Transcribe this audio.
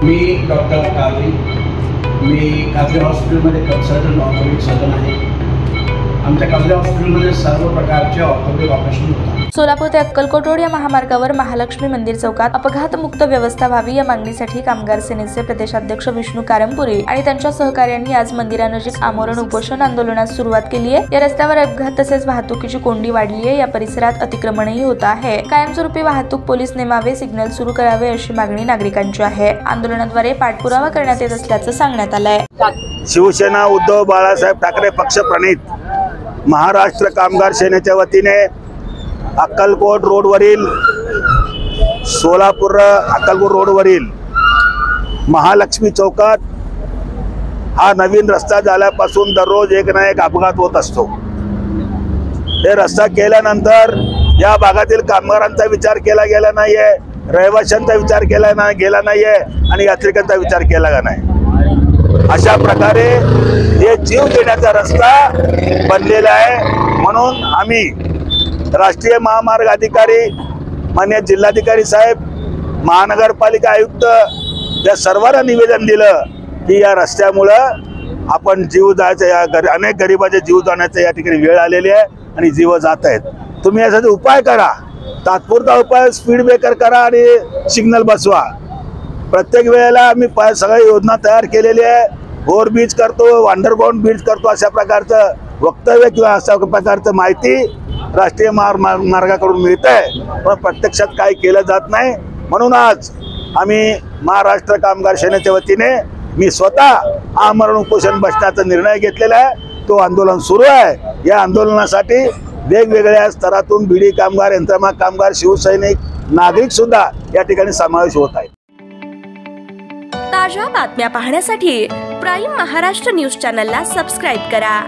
मी doctor काजरी, मी काजरी हॉस्पिटलमध्ये consultant orthopaedic surgeon आहे। आमच्या काजरी हॉस्पिटलमध्ये सर्व प्रकारचे ऑर्थोपेडिक ऑपरेशन होतात। सोलापूर ते अक्कलकोट रोड या महामार्गावर महालक्ष्मी मंदिर चौकात अपघातमुक्त व्यवस्था व्हावी या मागणीसाठी कामगार सेनेचे प्रदेशाध्यक्ष विष्णू कारंपुरे आणि त्यांच्या सहकार्यांनी आज मंदिरानजीक आमरण उपोषण आंदोलनास सुरुवात केली आहे। या रस्त्यावर अपघात तसेच वाहतुकीची कोंडी वाढली आहे। या परिसरात अतिक्रमणही होत आहे। कायमस्वरूपी वाहतूक पोलीस नेमावे, सिग्नल सुरू करावे अशी मागणी नागरिकांची आहे। आंदोलनाद्वारे पाठपुरावा करण्यात येत असल्याचं सांगण्यात आलंय। शिवसेना उद्धव बाळासाहेब ठाकरे पक्षप्रणीत महाराष्ट्र कामगार सेनेच्या वतीने अक्कलकोट रोडवरील सोलापूर अक्कलकोट रोडवरील महालक्ष्मी चौकात हा नवीन रस्ता झाल्यापासून दररोज एक ना एक अपघात होत असतो। हे रस्ता केल्यानंतर या भागातील कामगारांचा विचार केला गेला नाहीये, रहिवाशांचा विचार केला गेला नाहीये आणि यात्रिकांचा विचार केला नाही। अशा प्रकारे हे जीव देण्याचा रस्ता बनलेला आहे। म्हणून आम्ही राष्ट्रीय महामार्ग अधिकारी, माननीय जिल्हाधिकारी साहेब, महानगरपालिका आयुक्त या सर्वांना निवेदन दिलं की या रस्त्यामुळं आपण जीव जायचं, अनेक गरिबाचे जीव जाण्याचं या ठिकाणी वेळ आलेली आहे आणि जीव जात आहेत। तुम्ही यासाठी उपाय करा, तात्पुरता उपाय स्पीड ब्रेकर करा आणि सिग्नल बसवा। प्रत्येक वेळेला आम्ही सगळी योजना तयार केलेली आहे। ओव्हरब्रिज करतो, अंडरग्राउंड ब्रिज करतो, अशा प्रकारचं वक्तव्य किंवा अशा प्रकारचं माहिती राष्ट्रीय मार्गाकडून मिळत आहे, पण प्रत्यक्षात काही केलं जात नाही। म्हणून आज आम्ही महाराष्ट्र कामगार सेनेच्या वतीने मी स्वतः आमरण उपोषण बसण्याचा निर्णय घेतलेला आहे। तो आंदोलन सुरू आहे। या आंदोलनासाठी वेगवेगळ्या स्तरातून बीडी कामगार, यंत्रमाग कामगार, शिवसैनिक, नागरिक सुद्धा या ठिकाणी समावेश होत आहे। ताज्या बातम्या पाहण्यासाठी प्राईम महाराष्ट्र न्यूज चॅनलला सबस्क्राईब करा।